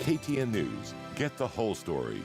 KTN News. Get the whole story.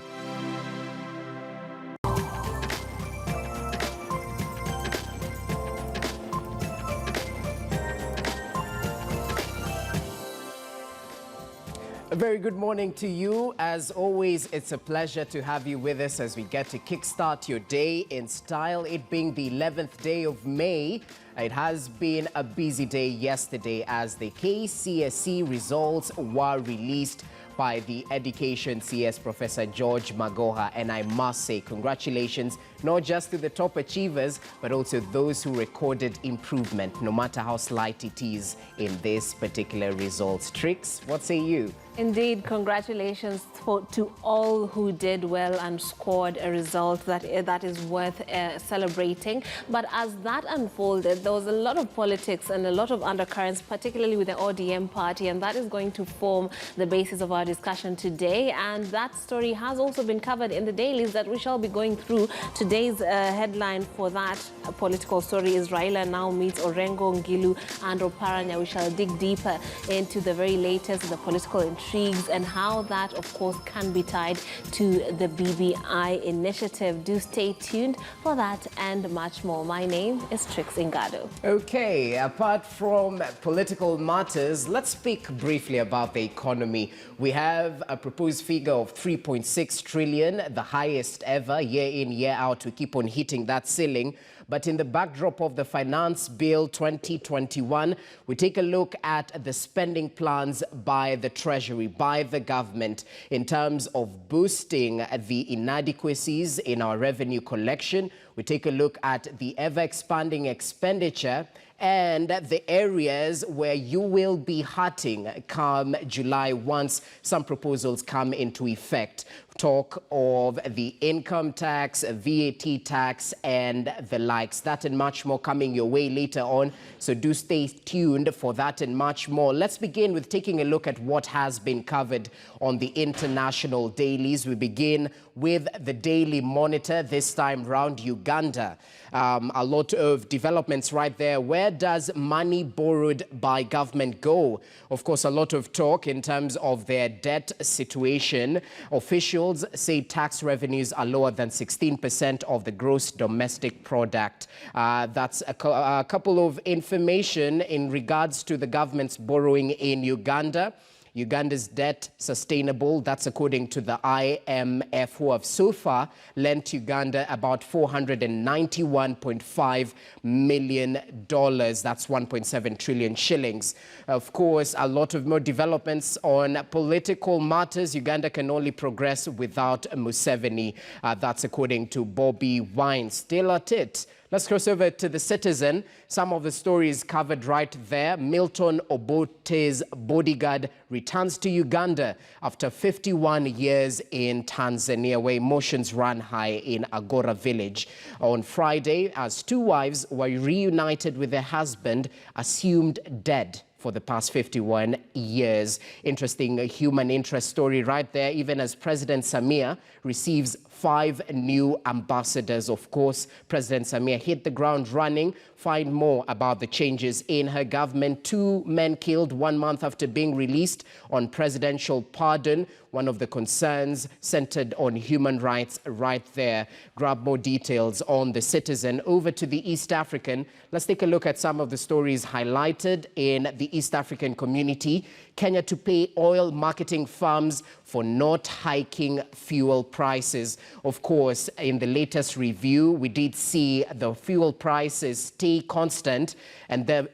A very good morning to you. As always, it's a pleasure to have you with us as we get to kickstart your day in style. It being the 11th day of May, it has been a busy day yesterday as the KCSE results were released by the Education CS Professor George Magoha, and I must say congratulations not just to the top achievers but also those who recorded improvement, no matter how slight it is in this particular results. Trix, what say you? Indeed, congratulations to all who did well and scored a result that is worth celebrating. But as that unfolded, there was a lot of politics and a lot of undercurrents, particularly with the ODM party, and that is going to form the basis of our discussion today. And that story has also been covered in the dailies that we shall be going through. Today's headline for that political story is Raila now meets Orengo, Ngilu and Oparanya. We shall dig deeper into the very latest in the political intrigues and how that, of course, can be tied to the BBI initiative. Do stay tuned for that and much more. My name is Trix Ingado. Okay, apart from political matters, let's speak briefly about the economy. We have a proposed figure of 3.6 trillion, the highest ever, year in, year out. We keep on hitting that ceiling. But in the backdrop of the Finance Bill 2021, we take a look at the spending plans by the Treasury, by the government, in terms of boosting the inadequacies in our revenue collection. We take a look at the ever-expanding expenditure and the areas where you will be hurting come July once some proposals come into effect. Talk of the income tax, VAT tax, and the likes. That and much more coming your way later on. So do stay tuned for that and much more. Let's begin with taking a look at what has been covered on the international dailies. We begin with the Daily Monitor, this time round Uganda. A lot of developments right there. Where does money borrowed by government go? Of course, a lot of talk in terms of their debt situation. Officials say tax revenues are lower than 16% of the gross domestic product. That's a couple of information in regards to the government's borrowing in Uganda. Uganda's debt sustainable, that's according to the IMF, who have so far lent Uganda about $491.5 million. That's 1.7 trillion shillings. Of course, a lot of more developments on political matters. Uganda can only progress without Museveni. That's according to Bobby Wine. Still at it. Let's cross over to the Citizen. Some of the stories covered right there. Milton Obote's bodyguard returns to Uganda after 51 years in Tanzania, where emotions ran high in Agora village on Friday as two wives were reunited with their husband assumed dead for the past 51 years. Interesting human interest story right there, even as President Samia receives 5 new ambassadors. Of course, President Samia hit the ground running. Find more about the changes in her government. 2 men killed 1 month after being released on presidential pardon. One of the concerns centered on human rights right there. Grab more details on the Citizen. Over to the East African. Let's take a look at some of the stories highlighted in the East African community. Kenya to pay oil marketing firms for not hiking fuel prices. Of course, in the latest review, we did see the fuel prices stay constant, and the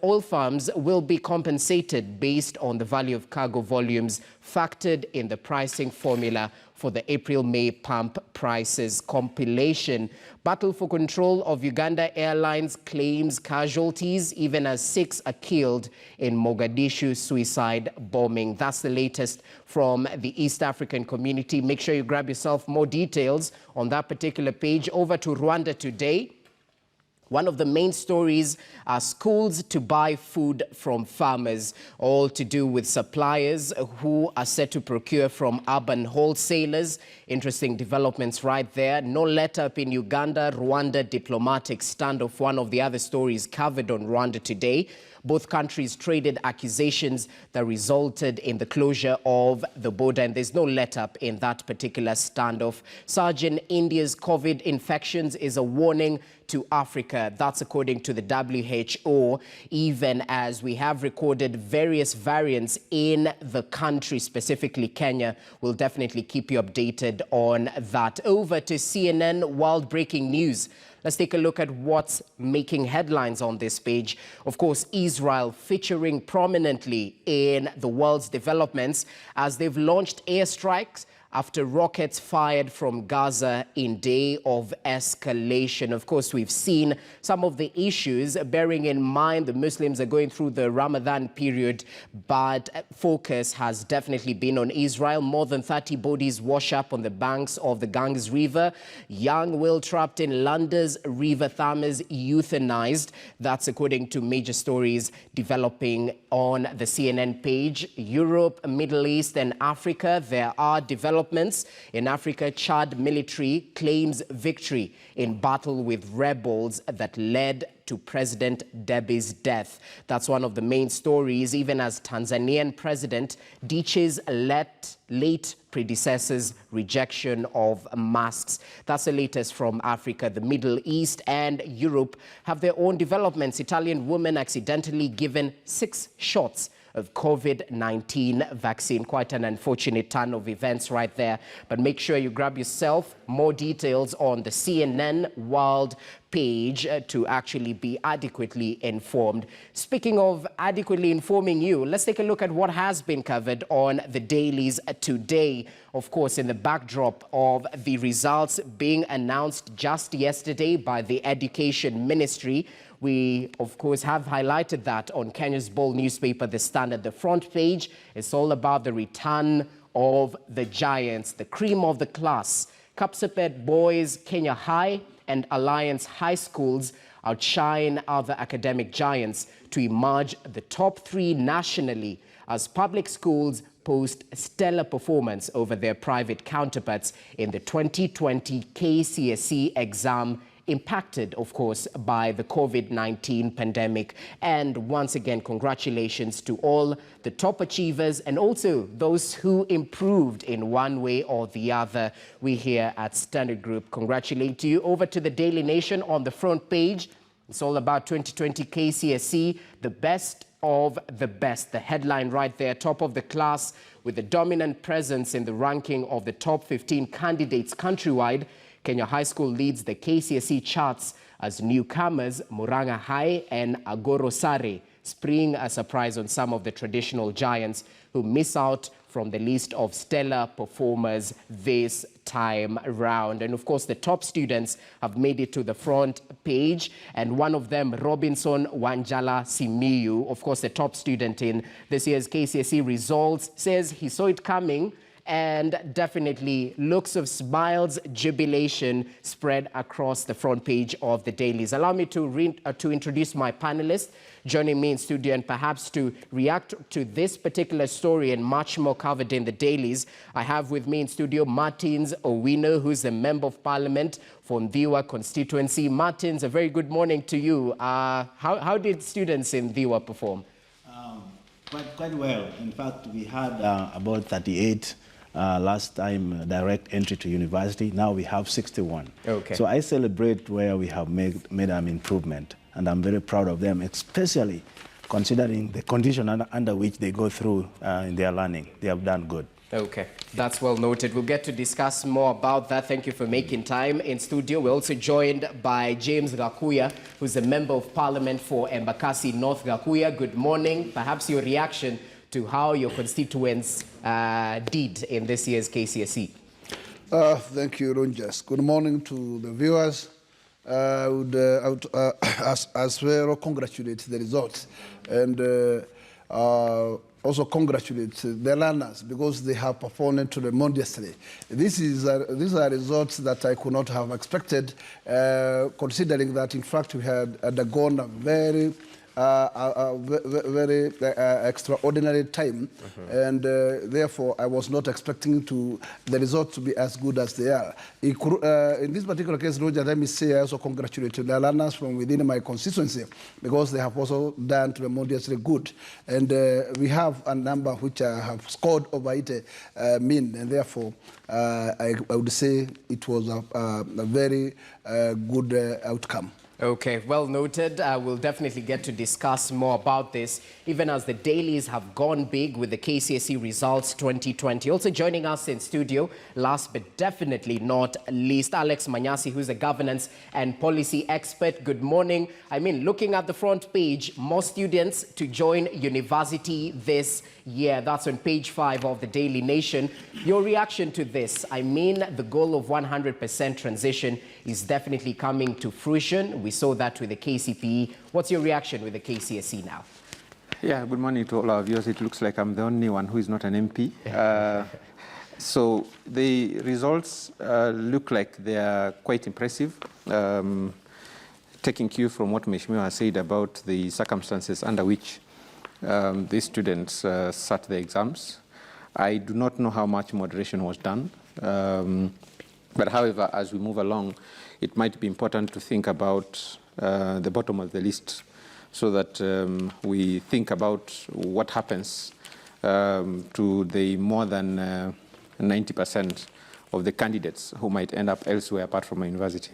oil firms will be compensated based on the value of cargo volumes factored in the pricing formula for the April-May pump prices compilation. Battle for control of Uganda Airlines claims casualties, even as 6 are killed in Mogadishu suicide bombing. That's the latest from the East African community. Make sure you grab yourself more details on that particular page. Over to Rwanda Today. One of the main stories are schools to buy food from farmers, all to do with suppliers who are set to procure from urban wholesalers. Interesting developments right there. No let-up in Uganda, Rwanda diplomatic standoff, one of the other stories covered on Rwanda Today. Both countries traded accusations that resulted in the closure of the border, and there's no let-up in that particular standoff. Surge in India's COVID infections is a warning to Africa. That's according to the WHO, even as we have recorded various variants in the country, specifically Kenya. We'll definitely keep you updated on that. Over to CNN World Breaking News. Let's take a look at what's making headlines on this page. Of course, Israel featuring prominently in the world's developments as they've launched airstrikes after rockets fired from Gaza in day of escalation. Of course, we've seen some of the issues, bearing in mind the Muslims are going through the Ramadan period, but focus has definitely been on Israel. More than 30 bodies wash up on the banks of the Ganges River. Young will trapped in London's River Thames euthanized. That's according to major stories developing on the CNN page. Europe, Middle East and Africa, there are developments. In Africa, Chad military claims victory in battle with rebels that led to President Debi's death. That's one of the main stories, even as Tanzanian President ditches late predecessors' rejection of masks. That's the latest from Africa. The Middle East and Europe have their own developments. Italian woman accidentally given 6 shots of COVID-19 vaccine. Quite an unfortunate turn of events right there. But make sure you grab yourself more details on the CNN World page to actually be adequately informed. Speaking of adequately informing you, let's take a look at what has been covered on the dailies today. Of course, in the backdrop of the results being announced just yesterday by the Education Ministry, we, of course, have highlighted that on Kenya's bold newspaper, The Standard. The front page is all about the return of the giants, the cream of the class. Kapsabet Boys, Kenya High and Alliance High Schools outshine other academic giants to emerge the top 3 nationally as public schools post stellar performance over their private counterparts in the 2020 KCSE exam, impacted, of course, by the COVID-19 pandemic. And once again, congratulations to all the top achievers and also those who improved in one way or the other. We here at Standard Group congratulate you. Over to the Daily Nation on the front page. It's all about 2020 KCSE, the best of the best. The headline right there, top of the class with the dominant presence in the ranking of the top 15 candidates countrywide. Kenya High School leads the KCSE charts as newcomers Muranga High and Agoro Sare spring a surprise on some of the traditional giants who miss out from the list of stellar performers this time round. And of course, the top students have made it to the front page, and one of them, Robinson Wanjala Simiyu, of course, the top student in this year's KCSE results, says he saw it coming, and definitely looks of smiles, jubilation spread across the front page of the dailies. Allow me to introduce my panelists joining me in studio and perhaps to react to this particular story and much more covered in the dailies. I have with me in studio Martins Owino, who's a Member of Parliament for Ndhiwa constituency. Martins, a very good morning to you. How did students in Ndhiwa perform? Quite well. In fact, we had about 38 last time direct entry to university. Now we have 61. Okay. So I celebrate where we have made an improvement, and I'm very proud of them, especially considering the condition under which they go through in their learning. They have done good. Okay, that's well noted. We'll get to discuss more about that. Thank you for making time. In studio, we're also joined by James Gakuya, who's a Member of Parliament for Embakasi North. Gakuya, good morning. Perhaps your reaction to how your constituents did in this year's KCSE. Thank you, Ronjas. Good morning to the viewers. I would as well congratulate the results. And also congratulate the learners because they have performed tremendously. These are results that I could not have expected, considering that, in fact, we had undergone a very extraordinary time, and therefore I was not expecting the results to be as good as they are. In this particular case, Roger, let me say I also congratulate the learners from within my constituency because they have also done tremendously good, and we have a number which have scored over 80 mean, and therefore I would say it was a very good outcome. Okay, well noted. We'll definitely get to discuss more about this, even as the dailies have gone big with the KCSE results 2020. Also joining us in studio, last but definitely not least, Alex Manasi, who's a governance and policy expert. Good morning. I mean, looking at the front page, more students to join university this year. That's on page 5 of the Daily Nation. Your reaction to this? I mean, the goal of 100% transition is definitely coming to fruition. We saw that with the KCPE. What's your reaction with the KCSE now? Yeah, good morning to all our viewers. It looks like I'm the only one who is not an MP. So the results look like they are quite impressive. Taking cue from what Mheshimiwa has said about the circumstances under which these students sat the exams, I do not know how much moderation was done. But however, as we move along, it might be important to think about the bottom of the list so that we think about what happens to the more than 90% of the candidates who might end up elsewhere apart from a university.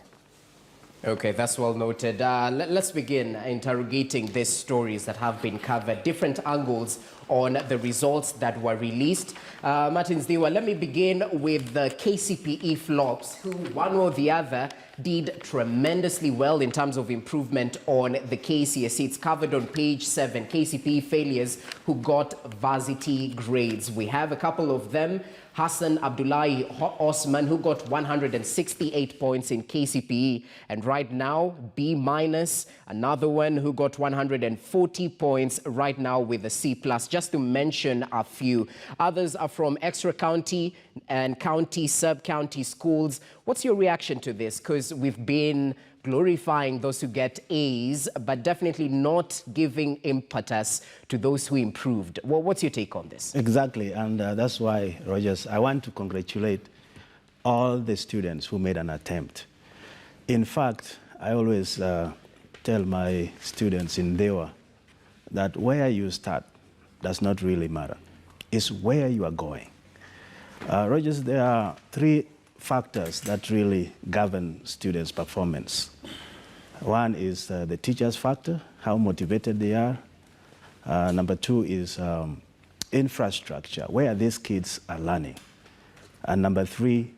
Okay, that's well noted. Let's begin interrogating these stories that have been covered, different angles on the results that were released. Martin Zdiwa, let me begin with the KCPE flops, who one or the other did tremendously well in terms of improvement on the KCSE. It's covered on page 7, KCPE failures who got varsity grades. We have a couple of them. Hassan Abdullahi Osman, who got 168 points in KCPE, and right now B-. Another one who got 140 points right now with a C+, just to mention a few. Others are from extra county and county, sub-county schools. What's your reaction to this? Because we've been glorifying those who get A's, but definitely not giving impetus to those who improved. Well, what's your take on this? Exactly, and that's why, Rogers, I want to congratulate all the students who made an attempt. In fact, I always tell my students in Dewa that where you start does not really matter. It's where you are going. Rogers, there are 3 factors that really govern students' performance. One is the teachers' factor, how motivated they are. Number 2 is infrastructure, where these kids are learning. And number 3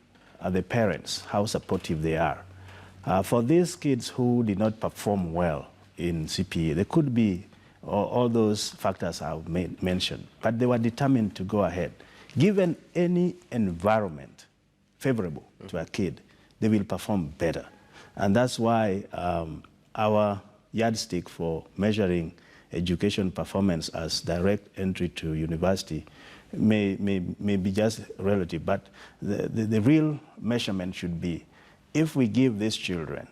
are the parents, how supportive they are. For these kids who did not perform well in CPE, there could be all those factors I've mentioned, but they were determined to go ahead. Given any environment favorable to a kid, they will perform better. And that's why our yardstick for measuring education performance as direct entry to university may be just relative, but the real measurement should be if we give these children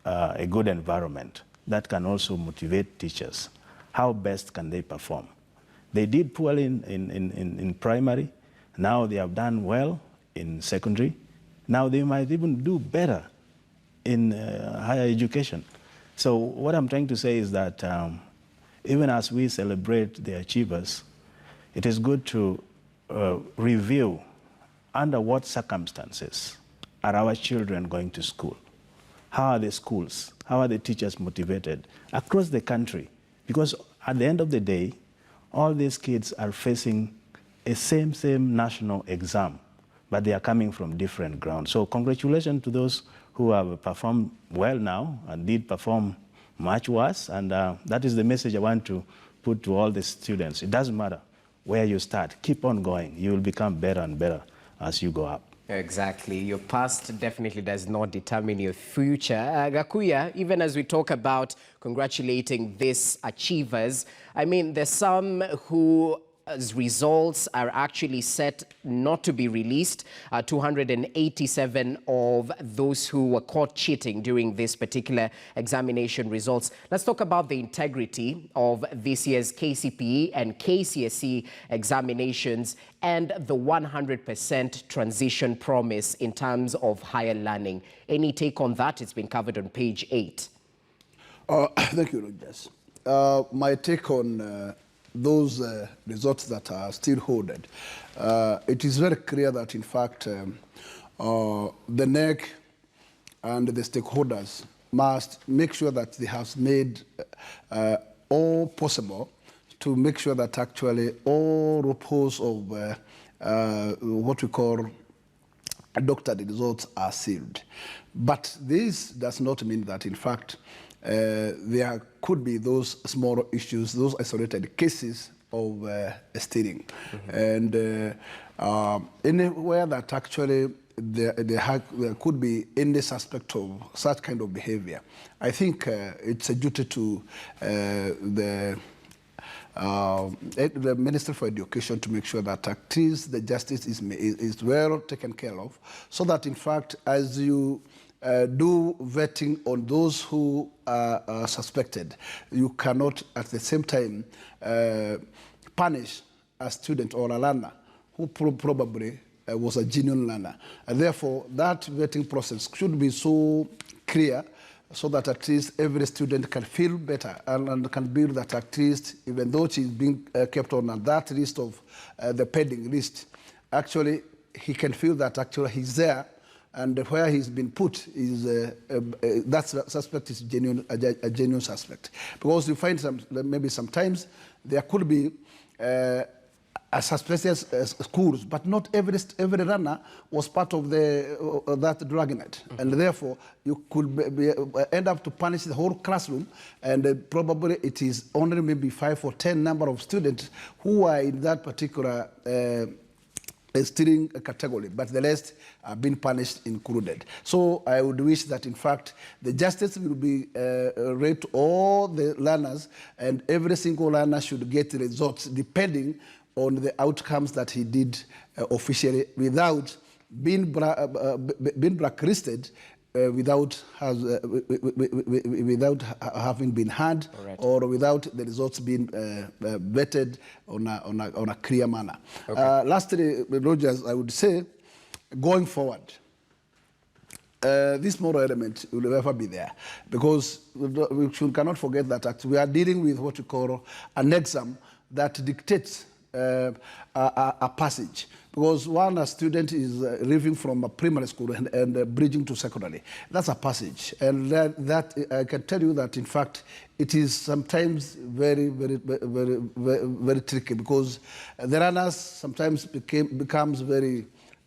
a good environment that can also motivate teachers, how best can they perform? They did poorly in primary. Now they have done well in secondary. Now they might even do better in higher education. So what I'm trying to say is that even as we celebrate the achievers, it is good to review under what circumstances are our children going to school? How are the schools? How are the teachers motivated across the country? Because at the end of the day, all these kids are facing a same national exam, but they are coming from different grounds. So congratulations to those who have performed well now and did perform much worse. And that is the message I want to put to all the students. It doesn't matter where you start. Keep on going. You will become better and better as you go up. Exactly. Your past definitely does not determine your future. Gakuya, even as we talk about congratulating these achievers, I mean, there's some who results are actually set not to be released. 287 of those who were caught cheating during this particular examination results. Let's talk about the integrity of this year's KCPE and KCSE examinations and the 100% transition promise in terms of higher learning. Any take on that? It's been covered on page 8. Thank you, Rogers. My take on those results that are still hoarded. It is very clear that, in fact, the NEC and the stakeholders must make sure that they have made all possible to make sure that actually all loopholes of what we call doctored results are sealed. But this does not mean that, in fact, there could be those small issues, those isolated cases of stealing. And anywhere that actually there could be any suspect of such kind of behavior, I think it's a duty to the Minister for Education to make sure that at least the justice is well taken care of, so that, in fact, as you do vetting on those who are suspected, you cannot at the same time punish a student or a learner who probably was a genuine learner. And therefore, that vetting process should be so clear so that at least every student can feel better and can build that at least, even though she's being kept on that list of the pending list, actually he can feel that actually he's there. And where he's been put is that suspect is a genuine suspect. Because you find maybe sometimes there could be a suspicious schools, but not every runner was part of that dragnet. And therefore, you could end up to punish the whole classroom, and probably it is only maybe 5 or 10 number of students who are in that particular stealing category, but the rest are being punished included. So I would wish that, in fact, the justice will be read to all the learners, and every single learner should get results depending on the outcomes that he did officially, without being blacklisted, without having been heard, or without the results being vetted on a clear manner. Okay. Lastly, Rogers, I would say, going forward, this moral element will never be there, because we cannot forget that we are dealing with what we call an exam that dictates a passage. Because a student is leaving from a primary school and bridging to secondary. That's a passage. And that I can tell you that, in fact, it is sometimes very tricky, because the runners sometimes becomes very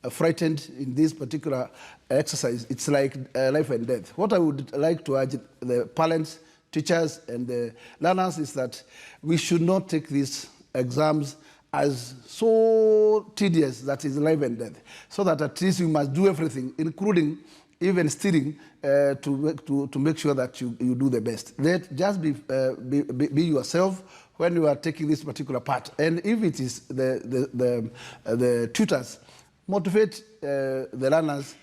frightened in this particular exercise. It's like life and death. What I would like to urge the parents, teachers, and the learners is that we should not take these exams as so tedious that is life and death, so that at least you must do everything, including even stealing, to make sure that you do the best. Just be yourself when you are taking this particular part. And if it is the tutors, motivate the learners,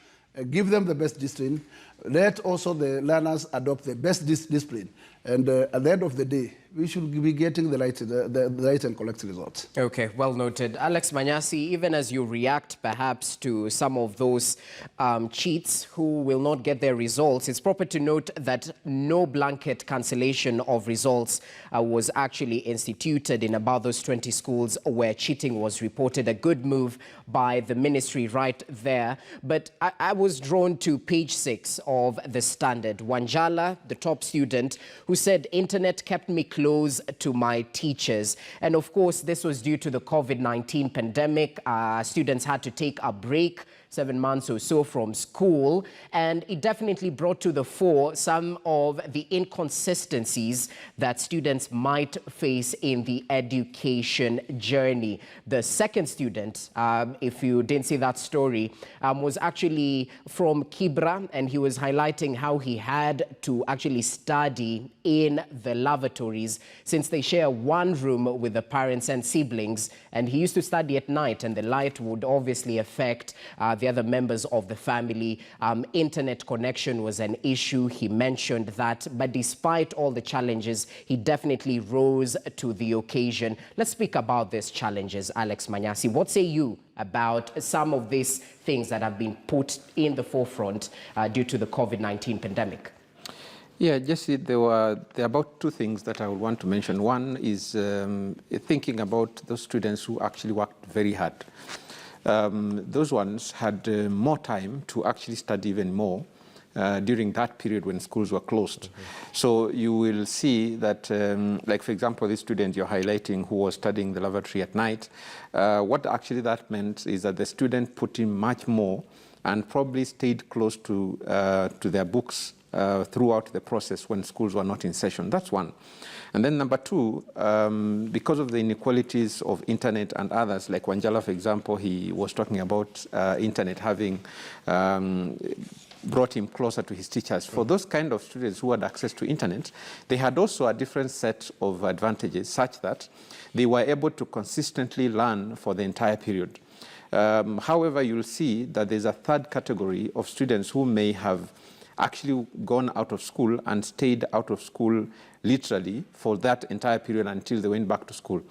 give them the best discipline. Let also the learners adopt the best discipline. And at the end of the day, we should be getting the right and correct results. Okay, well noted. Alex Manasi, even as you react perhaps to some of those cheats who will not get their results, it's proper to note that no blanket cancellation of results was actually instituted in about those 20 schools where cheating was reported. A good move by the ministry right there. But I was drawn to page 6 of the Standard. Wanjala, the top student, who said, "Internet kept me close to my teachers." And of course, this was due to the COVID-19 pandemic. Students had to take a break. 7 months or so from school, and it definitely brought to the fore some of the inconsistencies that students might face in the education journey. The second student, if you didn't see that story, was actually from Kibra, and he was highlighting how he had to actually study in the lavatories since they share one room with the parents and siblings, and he used to study at night, and the light would obviously affect the other members of the family. Internet connection was an issue. He mentioned that, but despite all the challenges, he definitely rose to the occasion. Let's speak about these challenges. Alex Manasi, what say you about some of these things that have been put in the forefront due to the COVID-19 pandemic? Yeah, Jesse, there are about two things that I would want to mention. One is thinking about those students who actually worked very hard. Those ones had more time to actually study even more during that period when schools were closed. So you will see that, like for example, this student you're highlighting who was studying the lavatory at night, what actually that meant is that the student put in much more and probably stayed close to their books throughout the process when schools were not in session. That's one. And then number two, because of the inequalities of internet and others, like Wanjala, for example, he was talking about internet having brought him closer to his teachers. For those kind of students who had access to internet, they had also a different set of advantages such that they were able to consistently learn for the entire period. However, you'll see that there's a third category of students who may have actually gone out of school and stayed out of school literally for that entire period until they went back to school.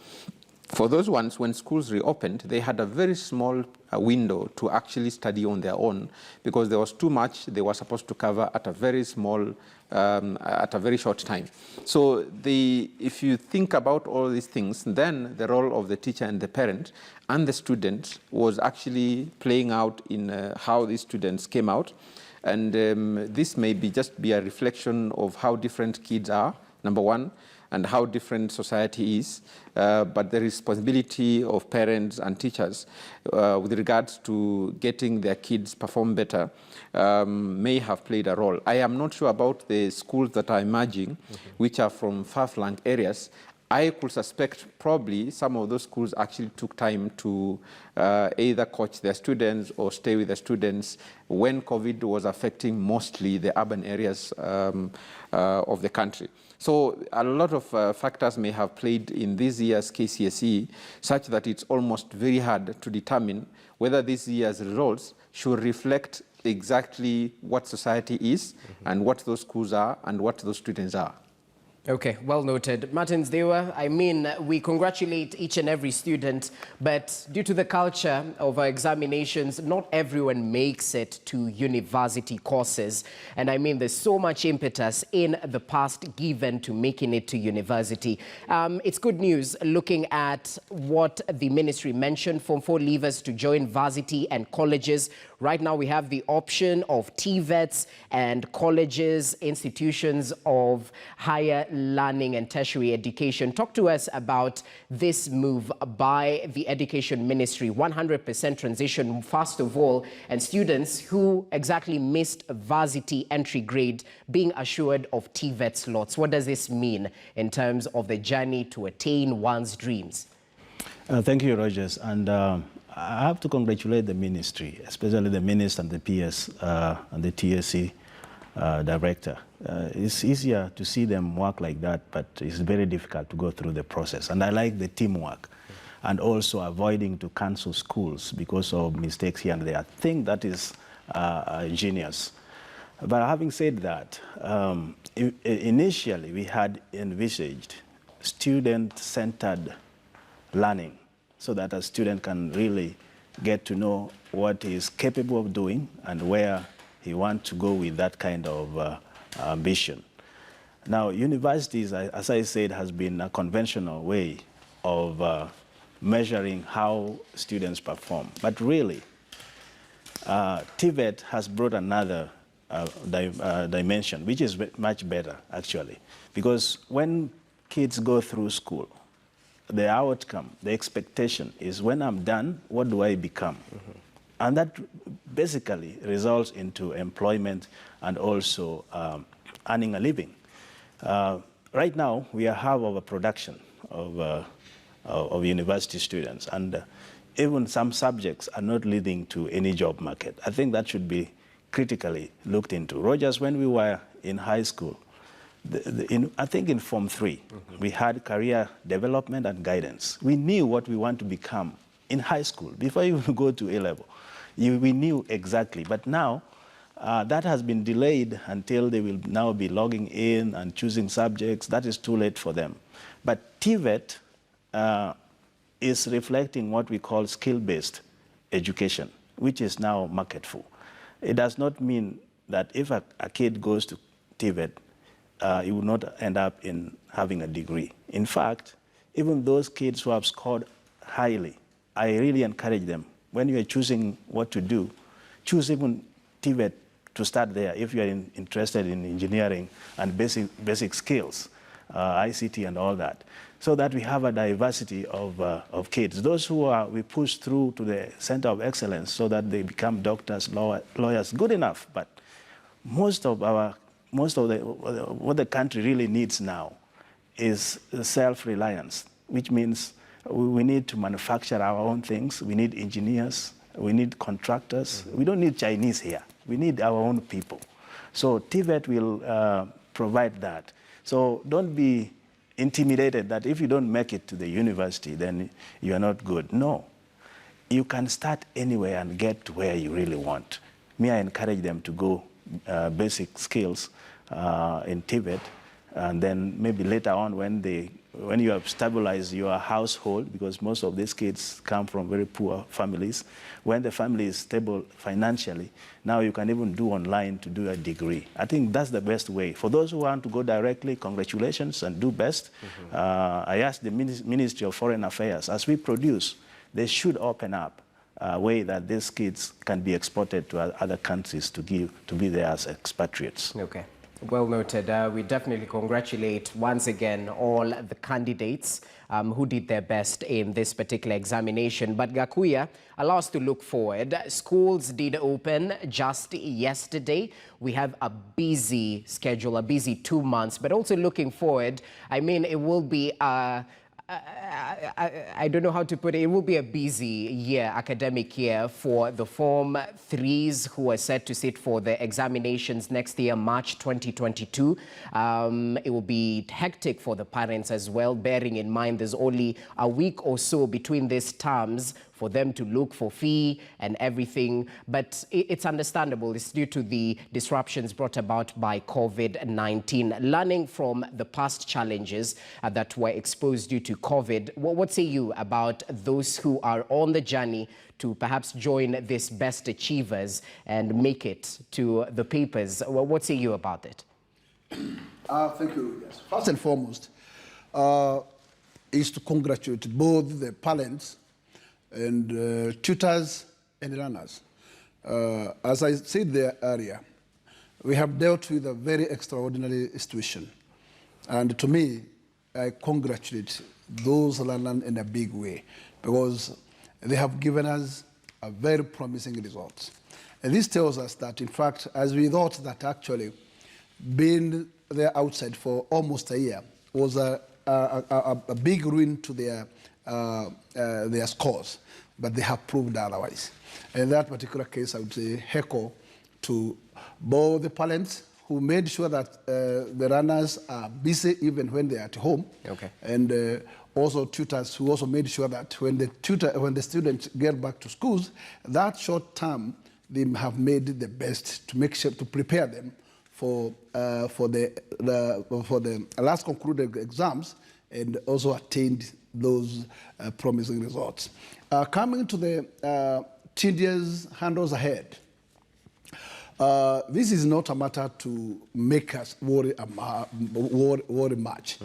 For those ones, when schools reopened, they had a very small window to actually study on their own because there was too much they were supposed to cover at a very small, at a very short time. So if you think about all these things, then the role of the teacher and the parent and the student was actually playing out in how these students came out. And this may just be a reflection of how different kids are, number one, and how different society is. But the responsibility of parents and teachers with regards to getting their kids perform better may have played a role. I am not sure about the schools that are emerging, which are from far-flung areas. I could suspect probably some of those schools actually took time to either coach their students or stay with the students when COVID was affecting mostly the urban areas of the country. So a lot of factors may have played in this year's KCSE such that it's almost very hard to determine whether this year's results should reflect exactly what society is and what those schools are and what those students are. Okay, well noted. Martins Dewa, I mean, we congratulate each and every student, but due to the culture of our examinations, not everyone makes it to university courses. And I mean, there's so much impetus in the past given to making it to university. It's good news looking at what the ministry mentioned, Form 4 leavers to join varsity and colleges. Right now, we have the option of TVETs and colleges, institutions of higher learning and tertiary education. Talk to us about this move by the Education Ministry, 100% transition, first of all, and students who exactly missed varsity entry grade being assured of TVET slots. What does this mean in terms of the journey to attain one's dreams? Thank you, Rogers. And I have to congratulate the ministry, especially the minister and the PS and the TSC director. It's easier to see them work like that, but it's very difficult to go through the process. And I like the teamwork and also avoiding to cancel schools because of mistakes here and there. I think that is genius. But having said that, initially we had envisaged student-centered learning so that a student can really get to know what he is capable of doing and where he wants to go with that kind of ambition. Now, universities, as I said, has been a conventional way of measuring how students perform. But really, TVET has brought another dimension, which is much better, actually. Because when kids go through school, the outcome, the expectation is when I'm done, what do I become? And that basically results into employment and also earning a living. Right now, we have overproduction of university students, and even some subjects are not leading to any job market. I think that should be critically looked into. Rogers, when we were in high school, I think in Form 3, we had career development and guidance. We knew what we want to become in high school. Before you go to A-level, we knew exactly. But now, that has been delayed until they will now be logging in and choosing subjects. That is too late for them. But TVET is reflecting what we call skill-based education, which is now marketful. It does not mean that if a kid goes to TVET, he will not end up in having a degree. In fact, even those kids who have scored highly, I really encourage them, when you are choosing what to do, choose even TVET to start there if you are interested in engineering and basic skills, ICT and all that, so that we have a diversity of kids. Those who we push through to the Center of Excellence so that they become doctors, lawyers, good enough. But most of what the country really needs now is self-reliance, which means we need to manufacture our own things. We need engineers. We need contractors. We don't need Chinese here. We need our own people. So TVET will provide that. So don't be intimidated that if you don't make it to the university, then you are not good. No. You can start anywhere and get to where you really want. Me, I encourage them to go basic skills in TVET, and then maybe later on when you have stabilized your household, because most of these kids come from very poor families, when the family is stable financially, now you can even do online to do a degree. I think that's the best way. For those who want to go directly, congratulations and do best. I asked the Ministry of Foreign Affairs, as we produce, they should open up a way that these kids can be exported to other countries to be there as expatriates. Okay. Well noted. We definitely congratulate once again all the candidates who did their best in this particular examination. But Gakuya, allow us to look forward. Schools did open just yesterday. We have a busy schedule, a busy 2 months, but also looking forward, I mean, it will be I don't know how to put it. It will be a busy year, academic year, for the Form 3s who are set to sit for the examinations next year, March 2022. It will be hectic for the parents as well, bearing in mind there's only a week or so between these terms for them to look for fee and everything. But it's understandable. It's due to the disruptions brought about by COVID-19. Learning from the past challenges that were exposed due to COVID, what say you about those who are on the journey to perhaps join these best achievers and make it to the papers? What say you about it? Thank you. Yes. First and foremost is to congratulate both the parents and tutors and learners. As I said there earlier, we have dealt with a very extraordinary situation. And to me, I congratulate those learners in a big way, because they have given us a very promising result. And this tells us that, in fact, as we thought that actually being there outside for almost a year was a big ruin to their scores, but they have proved otherwise. In that particular case, I would say heckle to both the parents who made sure that the runners are busy even when they are at home, okay, and also tutors who also made sure that when the students get back to schools, that short term they have made the best to make sure to prepare them for the last concluded exams, and also attained those promising results. Coming to the tedious handles ahead, this is not a matter to make us worry much.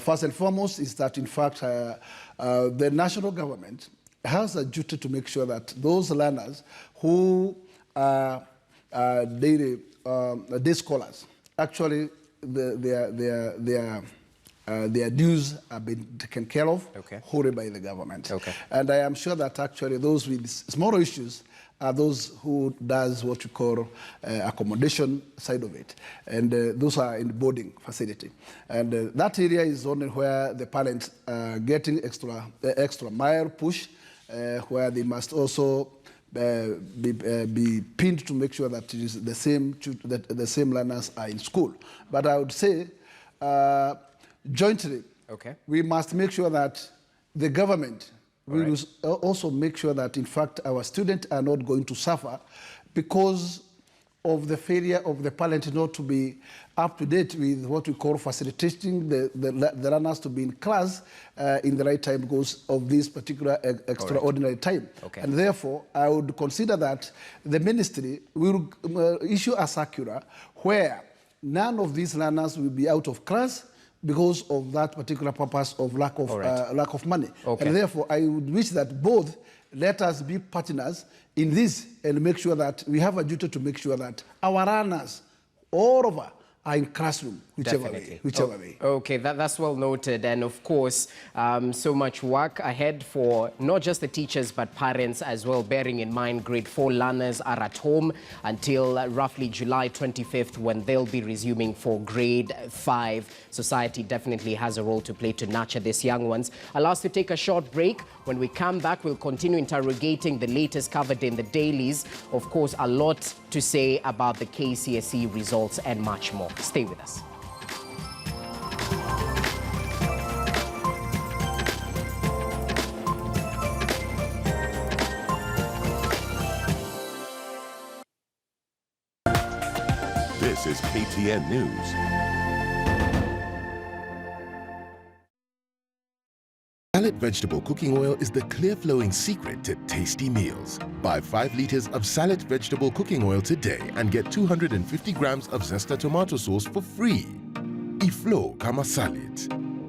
First and foremost is that, in fact, the national government has a duty to make sure that those learners who are day scholars, actually their dues have been taken care of, okay, wholly by the government. Okay. And I am sure that actually those with smaller issues are those who does what you call accommodation side of it. And those are in the boarding facility. And that area is only where the parents are getting extra mile push, where they must also be pinned to make sure that it is the same learners are in school. But I would say jointly, we must make sure that the government will also make sure that, in fact, our students are not going to suffer because of the failure of the parent not to be up to date with what we call facilitating the learners to be in class in the right time because of this particular extraordinary time. And therefore, I would consider that the ministry will issue a circular where none of these learners will be out of class because of that particular purpose of lack of money. And therefore, I would wish that both let us be partners in this and make sure that we have a duty to make sure that our learners all over are in classroom, whichever way. Okay, that's well noted. And of course, so much work ahead for not just the teachers, but parents as well, bearing in mind grade 4 learners are at home until roughly July 25th when they'll be resuming for grade 5. Society definitely has a role to play to nurture these young ones. Allow us to take a short break. When we come back, we'll continue interrogating the latest covered in the dailies. Of course, a lot to say about the KCSE results and much more. Stay with us. This is KTN News. Salad vegetable cooking oil is the clear-flowing secret to tasty meals. Buy 5 liters of Salad vegetable cooking oil today and get 250 grams of Zesta tomato sauce for free. Iflo Kama Salad.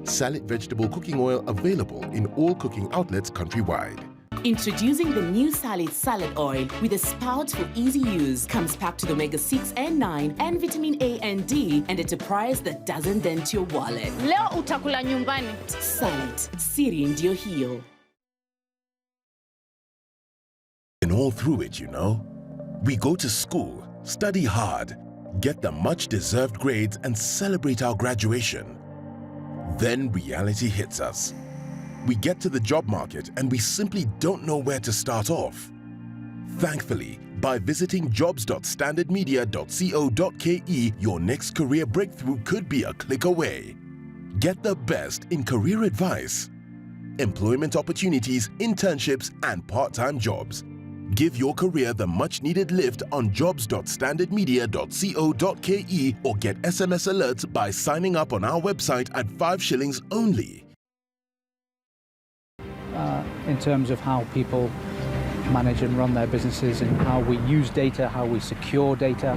Salad vegetable cooking oil available in all cooking outlets countrywide. Introducing the new salad oil with a spout for easy use. Comes packed with omega-6 and 9 and vitamin A and D and at a price that doesn't dent your wallet. Leo utakula nyumbani. Salad, siri ndio hiyo. And all through it, you know, we go to school, study hard, get the much-deserved grades and celebrate our graduation. Then reality hits us. We get to the job market and we simply don't know where to start off. Thankfully, by visiting jobs.standardmedia.co.ke, your next career breakthrough could be a click away. Get the best in career advice, employment opportunities, internships, and part-time jobs. Give your career the much-needed lift on jobs.standardmedia.co.ke or get SMS alerts by signing up on our website at 5 shillings only. In terms of how people manage and run their businesses and how we use data, how we secure data.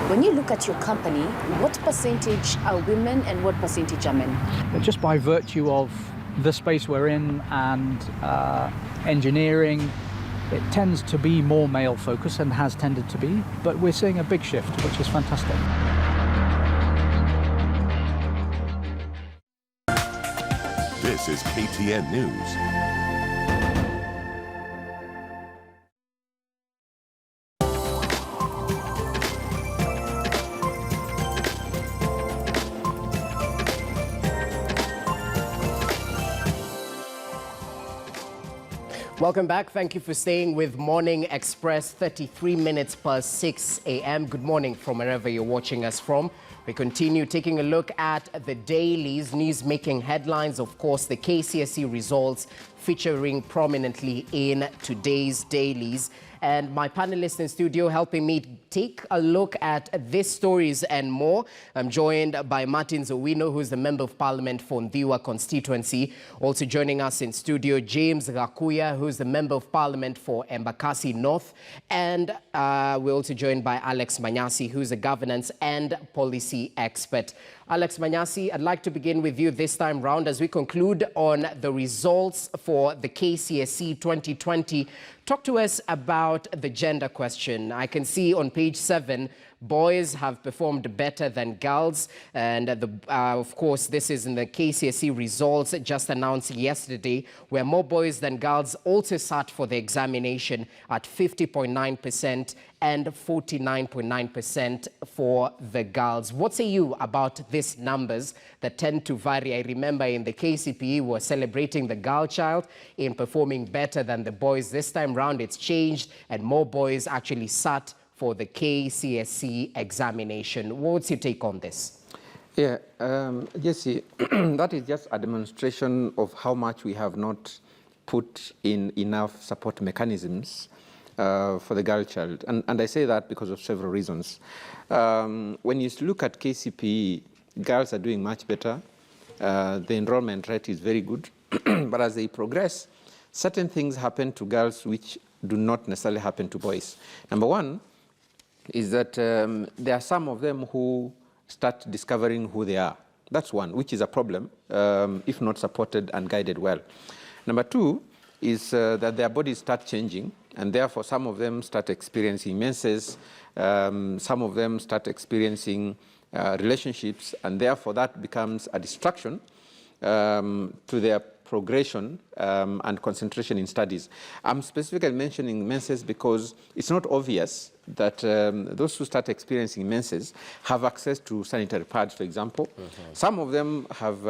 When you look at your company, what percentage are women and what percentage are men? Just by virtue of the space we're in and engineering, it tends to be more male focused and has tended to be, but we're seeing a big shift, which is fantastic. This is KTN News. Welcome back. Thank you for staying with Morning Express, 33 minutes past 6 a.m. Good morning from wherever you're watching us from. We continue taking a look at the dailies, news-making headlines. Of course, the KCSE results featuring prominently in today's dailies. And my panelists in studio helping me take a look at these stories and more. I'm joined by Martin Zowino, who's the Member of Parliament for Ndhiwa constituency. Also joining us in studio, James Gakuya, who's the Member of Parliament for Embakasi North. And we're also joined by Alex Manasi, who's a governance and policy expert. Alex Manasi, I'd like to begin with you this time round as we conclude on the results for the KCSE 2020. Talk to us about the gender question. I can see on page 7, boys have performed better than girls. And of course, this is in the KCSE results just announced yesterday, where more boys than girls also sat for the examination at 50.9% and 49.9% for the girls. What say you about these numbers that tend to vary? I remember in the KCPE, we're celebrating the girl child in performing better than the boys. This time round, it's changed, and more boys actually sat for the KCSE examination. What's your take on this? Yeah, Jesse, that is just a demonstration of how much we have not put in enough support mechanisms for the girl child. And I say that because of several reasons. When you look at KCPE, girls are doing much better. The enrollment rate is very good. But as they progress, certain things happen to girls which do not necessarily happen to boys. Number one is that there are some of them who start discovering who they are. That's one, which is a problem if not supported and guided well. Number two is that their bodies start changing, and therefore some of them start experiencing menses, some of them start experiencing relationships, and therefore that becomes a distraction to their progression and concentration in studies. I'm specifically mentioning menses because it's not obvious that those who start experiencing menses have access to sanitary pads, for example. Some of them have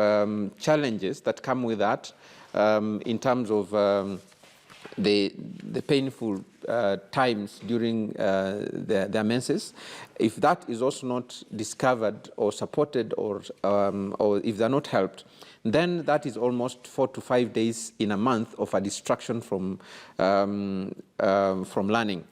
challenges that come with that in terms of the painful times during their menses. If that is also not discovered or supported, or if they're not helped, then that is almost 4 to 5 days in a month of a distraction from learning.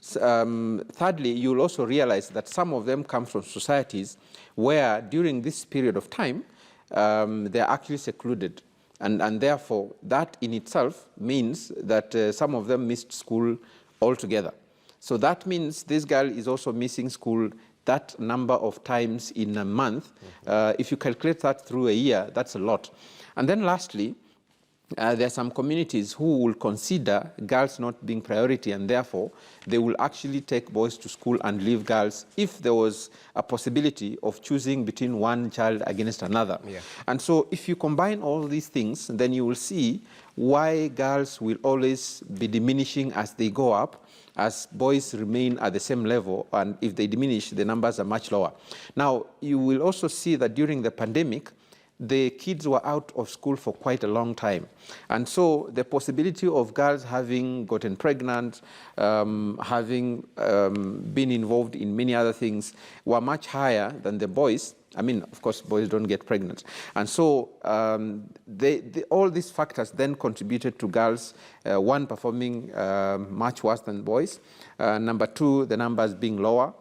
Thirdly, you'll also realize that some of them come from societies where during this period of time, they're actually secluded. And therefore, that in itself means that some of them missed school altogether. So that means this girl is also missing school that number of times in a month. If you calculate that through a year, that's a lot. And then lastly, there are some communities who will consider girls not being priority, and therefore they will actually take boys to school and leave girls if there was a possibility of choosing between one child against another. Yeah. And so if you combine all these things, then you will see why girls will always be diminishing as they go up, as boys remain at the same level, and if they diminish, the numbers are much lower. Now, you will also see that during the pandemic, the kids were out of school for quite a long time. And so the possibility of girls having gotten pregnant, having been involved in many other things were much higher than the boys. I mean, of course, boys don't get pregnant. And so all these factors then contributed to girls, one, performing much worse than boys, number two, the numbers being lower,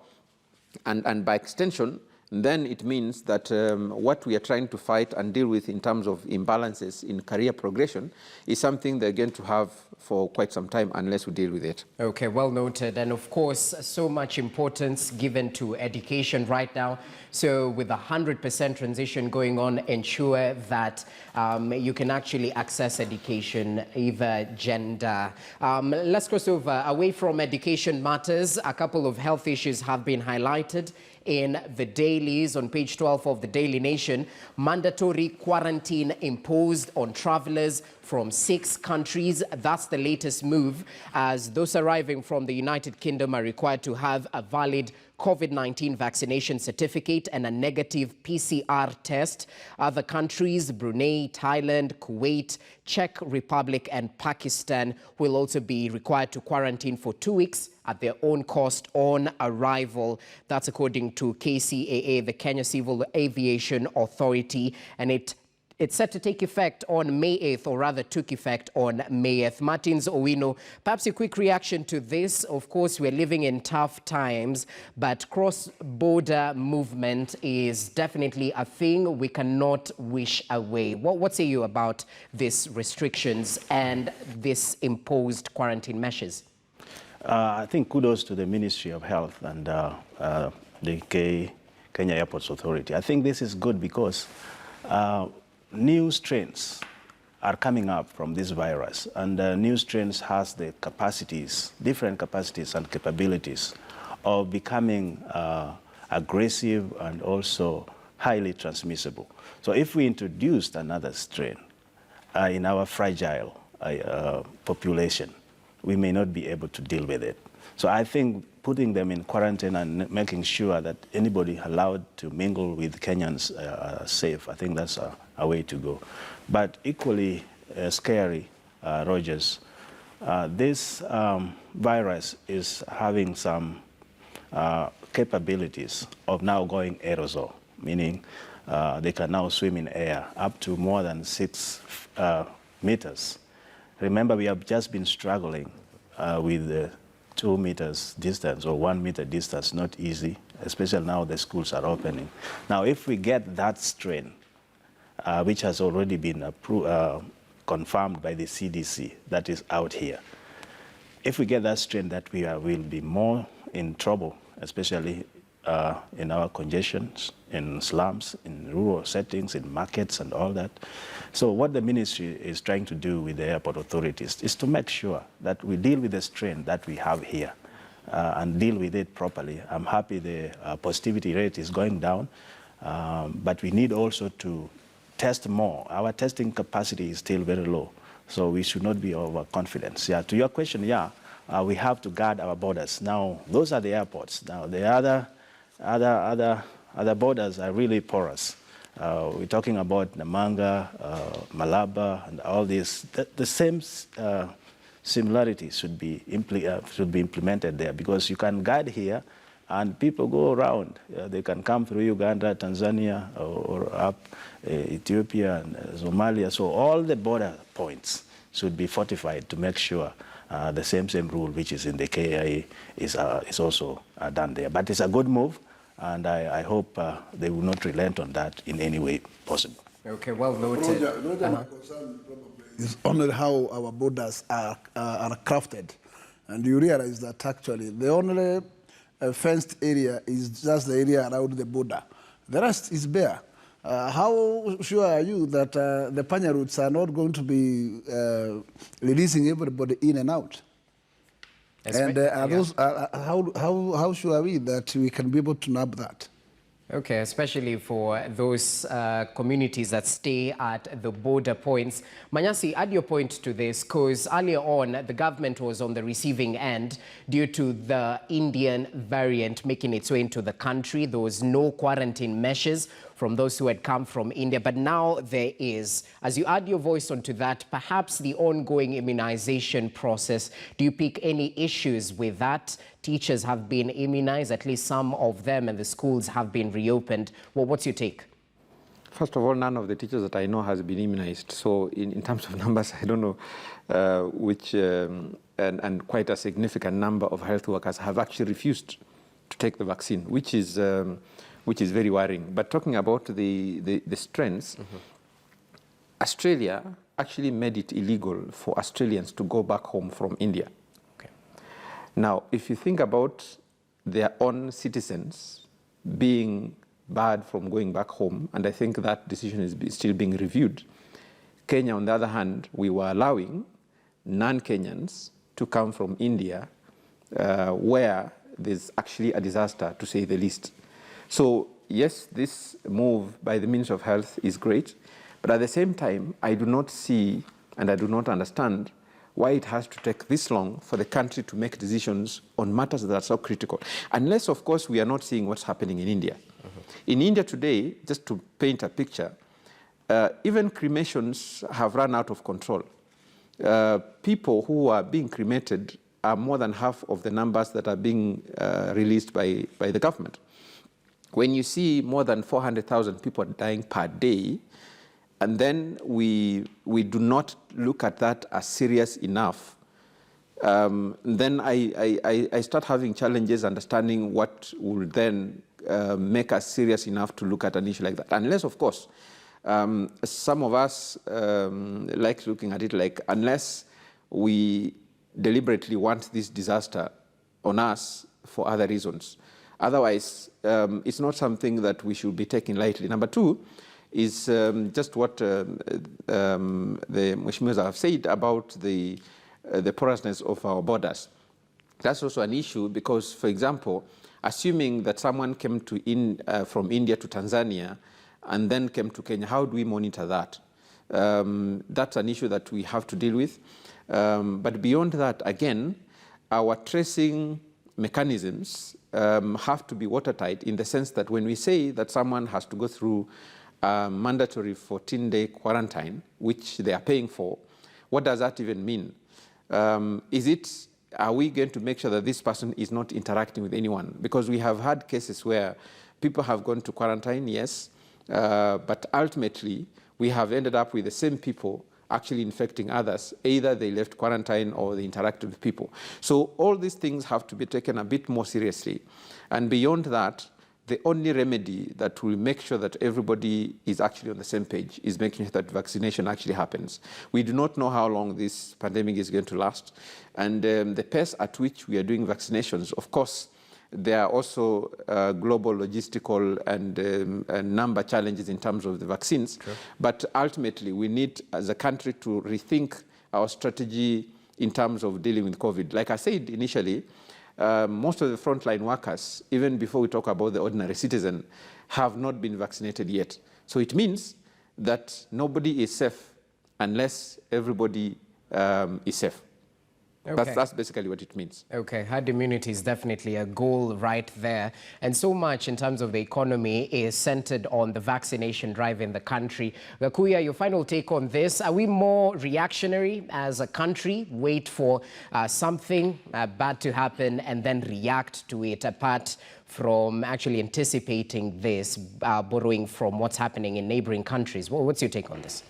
and by extension, then it means that what we are trying to fight and deal with in terms of imbalances in career progression is something they're going to have for quite some time unless we deal with it. Okay, well noted. And of course, so much importance given to education right now. So with 100% transition going on, ensure that you can actually access education, either gender. Let's cross over away from education matters. A couple of health issues have been highlighted in the dailies on page 12 of the Daily Nation. Mandatory quarantine imposed on travelers from 6 countries. That's the latest move, as those arriving from the United Kingdom are required to have a valid COVID-19 vaccination certificate and a negative PCR test. Other countries, Brunei, Thailand, Kuwait, Czech Republic and Pakistan, will also be required to quarantine for 2 weeks at their own cost on arrival. That's according to KCAA, the Kenya Civil Aviation Authority, and it's set to take effect on May 8th, or rather took effect on May 8th. Martins Owino, perhaps a quick reaction to this. Of course, we're living in tough times, but cross-border movement is definitely a thing we cannot wish away. What say you about these restrictions and this imposed quarantine measures? I think kudos to the Ministry of Health and the Kenya Airports Authority. I think this is good because new strains are coming up from this virus, and new strains has the capacities, different capacities and capabilities of becoming aggressive and also highly transmissible. So if we introduced another strain in our fragile population, we may not be able to deal with it. So I think putting them in quarantine and making sure that anybody allowed to mingle with Kenyans are safe, I think that's a way to go. But equally scary, Rogers, this virus is having some capabilities of now going aerosol, meaning they can now swim in air up to more than 6 meters. Remember, we have just been struggling with the 2 meters distance or 1 meter distance, not easy, especially now the schools are opening. Now, if we get that strain, which has already been confirmed by the CDC, that is out here, if we get that strain, that we will be more in trouble, especially in our congestions, in slums, in rural settings, in markets and all that. So what the ministry is trying to do with the airport authorities is to make sure that we deal with the strain that we have here and deal with it properly. I'm happy the positivity rate is going down, but we need also to test more. Our testing capacity is still very low, so we should not be overconfident. Yeah, to your question, yeah, we have to guard our borders. Now, those are the airports. Now, the other borders are really porous. We're talking about Namanga, Malaba, and all these. The same similarities should be implemented there, because you can guide here, and people go around. They can come through Uganda, Tanzania, or up Ethiopia and Somalia. So all the border points should be fortified to make sure the same rule which is in the KIA is also done there. But it's a good move, and I hope they will not relent on that in any way possible. Okay, well noted. Roger, my concern probably is only how our borders are crafted. And you realize that actually the only fenced area is just the area around the border. The rest is bare. How sure are you that the Panya routes are not going to be releasing everybody in and out? And how sure are we that we can be able to nab that? Okay, especially for those communities that stay at the border points. Manasi, add your point to this, because earlier on, the government was on the receiving end due to the Indian variant making its way into the country. There was no quarantine measures from those who had come from India, but now there is. As you add your voice onto that, perhaps the ongoing immunization process, do you pick any issues with that? Teachers have been immunized, at least some of them, and the schools have been reopened. Well, what's your take? First of all, none of the teachers that I know has been immunized. So in terms of numbers, I don't know which, and quite a significant number of health workers have actually refused to take the vaccine, which is very worrying. But talking about the strengths, Australia actually made it illegal for Australians to go back home from India. Okay. Now, if you think about their own citizens being barred from going back home, and I think that decision is still being reviewed. Kenya, on the other hand, we were allowing non-Kenyans to come from India where there's actually a disaster, to say the least. So yes, this move by the Ministry of Health is great, but at the same time, I do not see and I do not understand why it has to take this long for the country to make decisions on matters that are so critical. Unless, of course, we are not seeing what's happening in India. In India today, just to paint a picture, even cremations have run out of control. People who are being cremated are more than half of the numbers that are being released by the government. When you see more than 400,000 people dying per day, and then we do not look at that as serious enough, then I start having challenges understanding what will then make us serious enough to look at an issue like that. Unless, of course, some of us like looking at it like, unless we deliberately want this disaster on us for other reasons. Otherwise, it's not something that we should be taking lightly. Number two is just what the Mheshimiwas have said about the porousness of our borders. That's also an issue because, for example, assuming that someone came from India to Tanzania and then came to Kenya, how do we monitor that? That's an issue that we have to deal with. But beyond that, again, our tracing mechanisms have to be watertight in the sense that when we say that someone has to go through a mandatory 14-day quarantine, which they are paying for, what does that even mean? Are we going to make sure that this person is not interacting with anyone? Because we have had cases where people have gone to quarantine, yes, but ultimately we have ended up with the same people actually infecting others. Either they left quarantine or they interacted with people. So all these things have to be taken a bit more seriously. And beyond that, the only remedy that will make sure that everybody is actually on the same page is making sure that vaccination actually happens. We do not know how long this pandemic is going to last. And the pace at which we are doing vaccinations, of course, there are also global logistical and number challenges in terms of the vaccines. Sure. But ultimately, we need, as a country, to rethink our strategy in terms of dealing with COVID. Like I said initially, most of the frontline workers, even before we talk about the ordinary citizen, have not been vaccinated yet. So it means that nobody is safe unless everybody is safe. Okay. That's basically what it means. Okay, herd immunity is definitely a goal right there. And so much in terms of the economy is centered on the vaccination drive in the country. Gakuya, your final take on this. Are we more reactionary as a country, wait for something bad to happen and then react to it, apart from actually anticipating this, borrowing from what's happening in neighboring countries? Well, what's your take on this?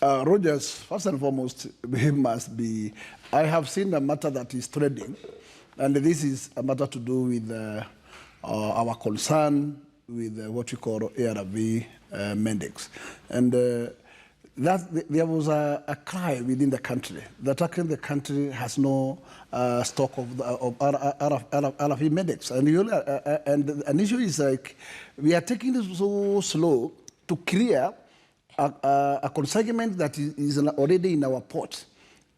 Rogers, first and foremost, he must be. I have seen a matter that is trending, and this is a matter to do with our concern with what we call ARV mandates. And there was a cry within the country that actually the country has no stock of ARV mandates. And an issue is like we are taking this so slow to clear a consignment that is already in our port.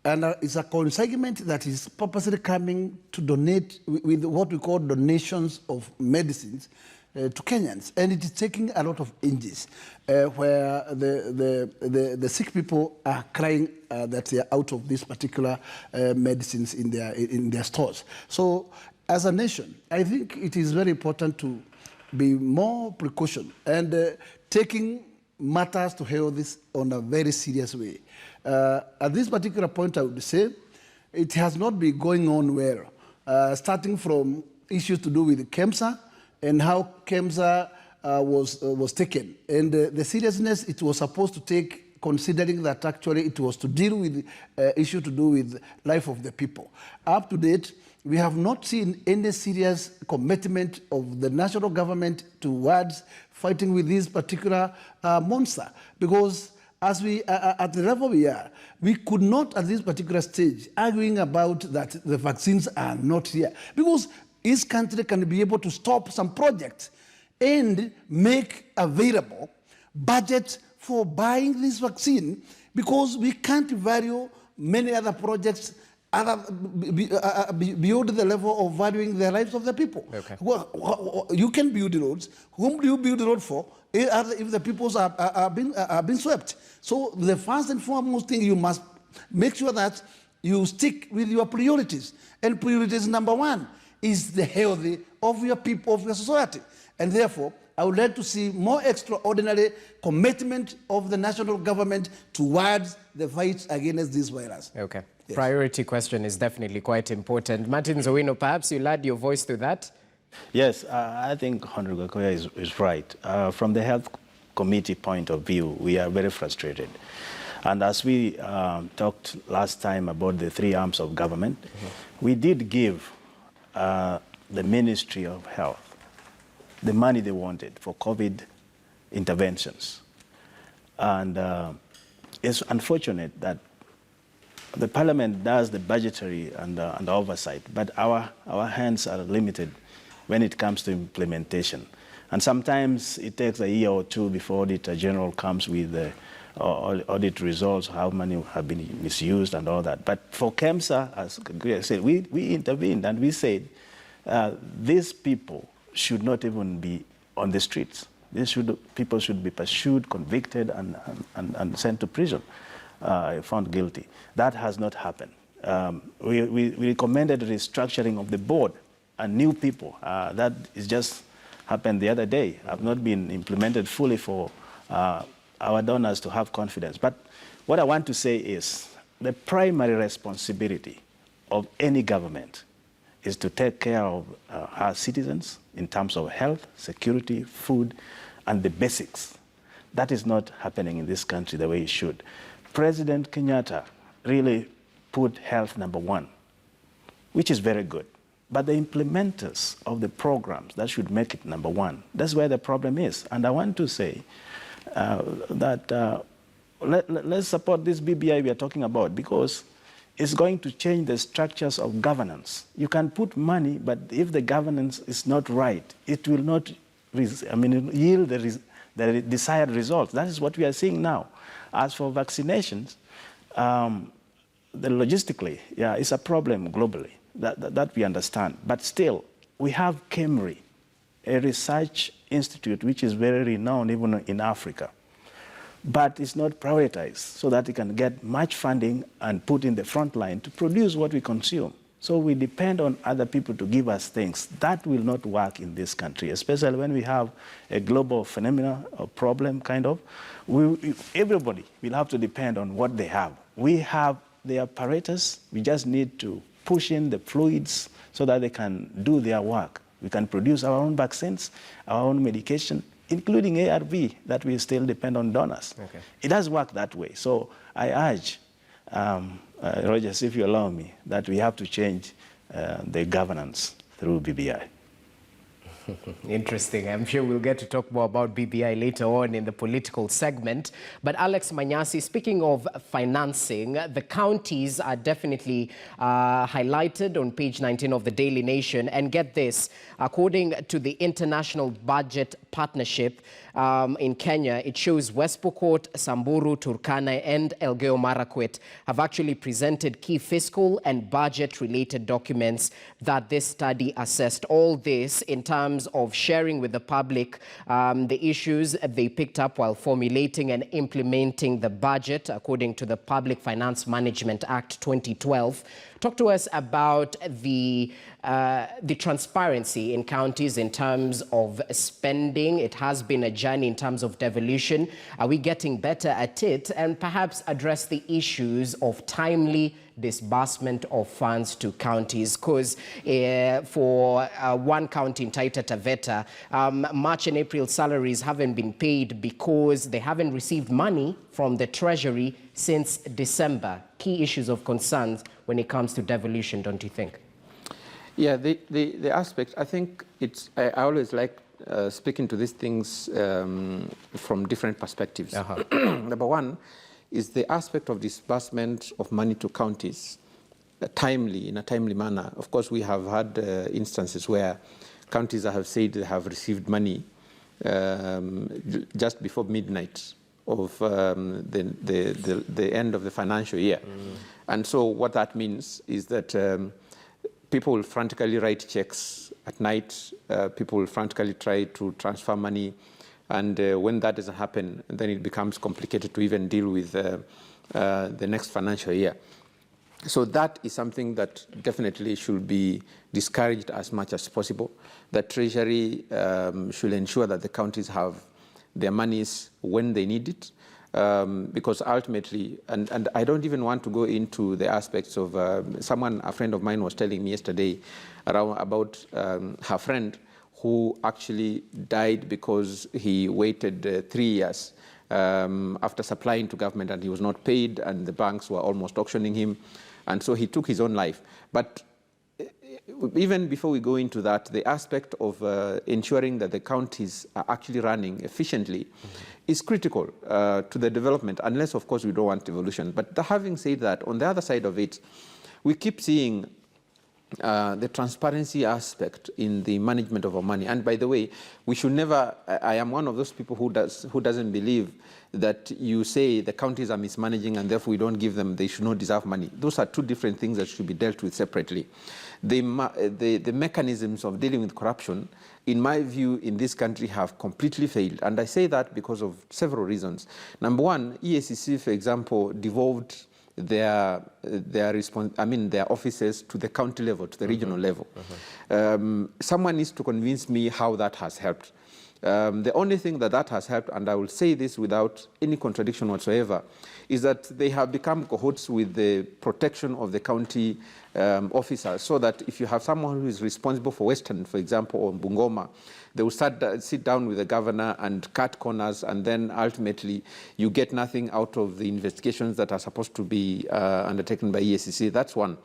And it's a consignment that is purposely coming to donate with what we call donations of medicines to Kenyans. And it is taking a lot of inches where the sick people are crying that they are out of these particular medicines in their stores. So as a nation, I think it is very important to be more precaution and taking matters to handle this on a very serious way. At this particular point, I would say it has not been going on well, starting from issues to do with KEMSA and how KEMSA was taken. And the seriousness it was supposed to take, considering that actually it was to deal with issues to do with life of the people. Up to date, we have not seen any serious commitment of the national government towards fighting with this particular monster. Because as we at the level we are, we could not at this particular stage arguing about that the vaccines are not here. Because each country can be able to stop some projects and make available budget for buying this vaccine, because we can't value many other projects beyond the level of valuing the lives of the people. Okay. Well, you can build roads. Whom do you build the road for if the peoples are being swept? So the first and foremost thing, you must make sure that you stick with your priorities. And priorities number one is the health of your people, of your society. And therefore, I would like to see more extraordinary commitment of the national government towards the fight against this virus. Okay. Yes. Priority question is definitely quite important. Martin Zowino, perhaps you'll add your voice to that? Yes, I think Honorable Gakuya is right. From the health committee point of view, we are very frustrated. And as we talked last time about the three arms of government, we did give the Ministry of Health the money they wanted for COVID interventions. And it's unfortunate that the Parliament does the budgetary and the oversight, but our hands are limited when it comes to implementation. And sometimes it takes a year or two before the Auditor General comes with audit results, how money have been misused and all that. But for KEMSA, as Greer said, we intervened and we said these people should not even be on the streets. People should be pursued, convicted, and sent to prison, found guilty. That has not happened. We recommended restructuring of the board and new people. That is just happened the other day. Have not been implemented fully for our donors to have confidence. But what I want to say is the primary responsibility of any government is to take care of our citizens in terms of health, security, food, and the basics. That is not happening in this country the way it should. President Kenyatta really put health number one, which is very good. But the implementers of the programs, that should make it number one. That's where the problem is. And I want to say that let's support this BBI we are talking about, because it's going to change the structures of governance. You can put money, but if the governance is not right, it will not yield the desired results. That is what we are seeing now. As for vaccinations, logistically, yeah, it's a problem globally. That we understand. But still, we have KEMRI, a research institute which is very renowned even in Africa. But it's not prioritized so that it can get much funding and put in the front line to produce what we consume. So we depend on other people to give us things. That will not work in this country, especially when we have a global phenomenon or problem, kind of. Everybody will have to depend on what they have. We have the apparatus. We just need to push in the fluids so that they can do their work. We can produce our own vaccines, our own medication, including ARV, that we still depend on donors. Okay. It does work that way. So I urge, Rogers, if you allow me, that we have to change the governance through BBI. Interesting. I'm sure we'll get to talk more about BBI later on in the political segment. But Alex Manasi, speaking of financing, the counties are definitely highlighted on page 19 of the Daily Nation. And get this, according to the International Budget Partnership in Kenya, it shows West Pokot, Samburu, Turkana, and Elgeyo Marakwet have actually presented key fiscal and budget-related documents that this study assessed. All this in terms of sharing with the public the issues they picked up while formulating and implementing the budget, according to the Public Finance Management Act 2012. Talk to us about the transparency in counties in terms of spending. It has been a journey in terms of devolution. Are we getting better at it? And perhaps address the issues of timely disbursement of funds to counties, because for one county in Taita Taveta, March and April salaries haven't been paid because they haven't received money from the Treasury since December. Key issues of concerns when it comes to devolution, don't you think? Yeah, the aspect, I think I always like speaking to these things from different perspectives. Number one is the aspect of disbursement of money to counties in a timely manner. Of course, we have had instances where counties have said they have received money just before midnight of the end of the financial year. And so what that means is that people will frantically write checks at night. People will frantically try to transfer money. And when that doesn't happen, then it becomes complicated to even deal with the next financial year. So that is something that definitely should be discouraged as much as possible. The Treasury should ensure that the counties have their monies when they need it. Because ultimately, and I don't even want to go into the aspects of, a friend of mine was telling me yesterday about her friend who actually died because he waited 3 years after supplying to government and he was not paid and the banks were almost auctioning him. And so he took his own life. But even before we go into that, the aspect of ensuring that the counties are actually running efficiently is critical to the development, unless, of course, we don't want devolution. But having said that, on the other side of it, we keep seeing the transparency aspect in the management of our money. And by the way, we should never, I am one of those people who doesn't believe that you say the counties are mismanaging and therefore we don't give them, they should not deserve money. Those are two different things that should be dealt with separately. The mechanisms of dealing with corruption, in my view, in this country have completely failed. And I say that because of several reasons. Number one, EACC, for example, devolved their offices to the county level, to the regional level. Someone needs to convince me how that has helped. The only thing that has helped, and I will say this without any contradiction whatsoever, is that they have become cohorts with the protection of the county officers, so that if you have someone who is responsible for Western, for example, or Bungoma, they will sit down with the governor and cut corners, and then ultimately you get nothing out of the investigations that are supposed to be undertaken by EACC. That's one.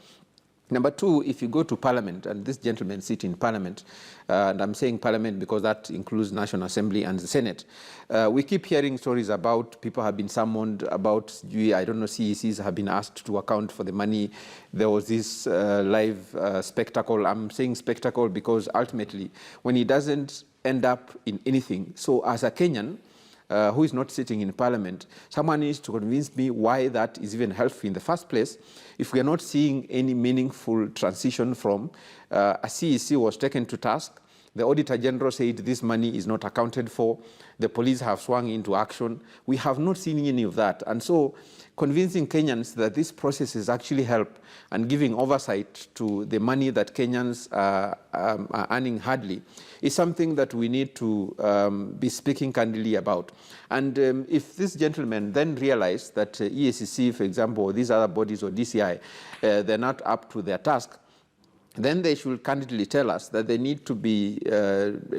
Number two, if you go to Parliament, and this gentleman sit in Parliament, and I'm saying Parliament because that includes National Assembly and the Senate, we keep hearing stories about people have been summoned, about, I don't know, CECs have been asked to account for the money. There was this live spectacle. I'm saying spectacle because ultimately, when it doesn't end up in anything, so as a Kenyan, who is not sitting in Parliament, someone needs to convince me why that is even helpful in the first place. If we are not seeing any meaningful transition from a CEC was taken to task, the Auditor General said this money is not accounted for, the police have swung into action. We have not seen any of that. And so convincing Kenyans that this process is actually help and giving oversight to the money that Kenyans are earning hardly is something that we need to be speaking candidly about. And if this gentleman then realized that EACC, for example, or these other bodies or DCI, they're not up to their task, then they should candidly tell us that they need to be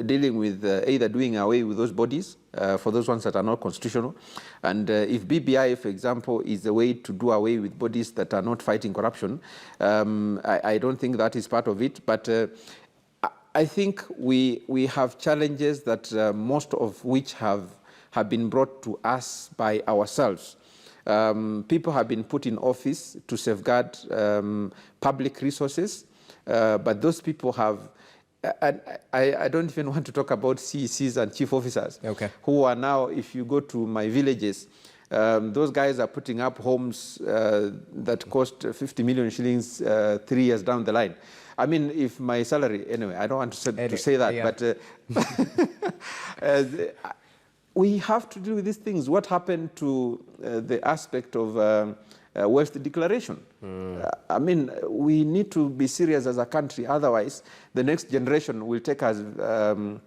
dealing with either doing away with those bodies for those ones that are not constitutional. And if BBI, for example, is the way to do away with bodies that are not fighting corruption, I don't think that is part of it. But I think we have challenges that most of which have been brought to us by ourselves. People have been put in office to safeguard public resources. But those people have, I don't even want to talk about CECs and chief officers, who are now, if you go to my villages, those guys are putting up homes that cost 50 million shillings 3 years down the line. I mean, if my salary, anyway, I don't want to say that, but we have to deal with these things. What happened to the aspect of wealth declaration? I mean, we need to be serious as a country. Otherwise, the next generation will take us, will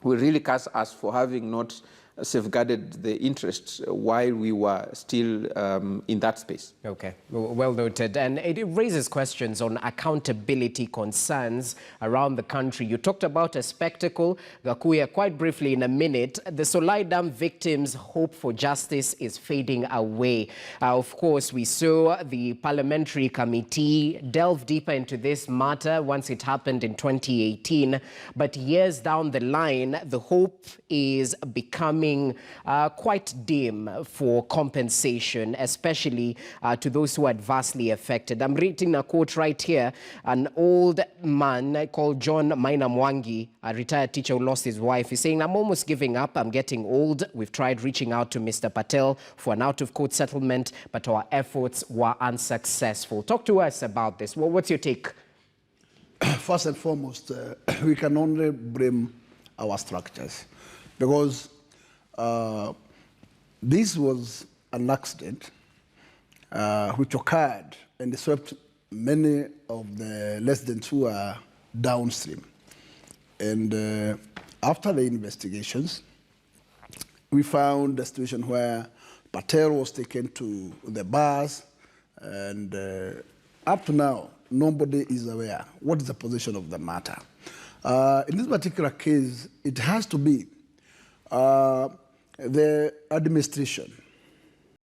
really curse us for having not safeguarded the interests while we were still in that space. Okay, well noted. And it raises questions on accountability concerns around the country. You talked about a spectacle, Gakuya, quite briefly in a minute. The Sulaidam victims' hope for justice is fading away. Of course, we saw the parliamentary committee delve deeper into this matter once it happened in 2018. But years down the line, the hope is becoming quite dim for compensation, especially to those who are adversely affected. I'm reading a quote right here. An old man called John Maina Mwangi, a retired teacher who lost his wife, is saying, "I'm almost giving up. I'm getting old. We've tried reaching out to Mr. Patel for an out-of-court settlement, but our efforts were unsuccessful." Talk to us about this. Well, what's your take? First and foremost, we can only blame our structures, because this was an accident which occurred and swept many of the residents who are downstream. And after the investigations, we found a situation where Patel was taken to the bars, and up to now, nobody is aware what is the position of the matter. In this particular case, it has to be the administration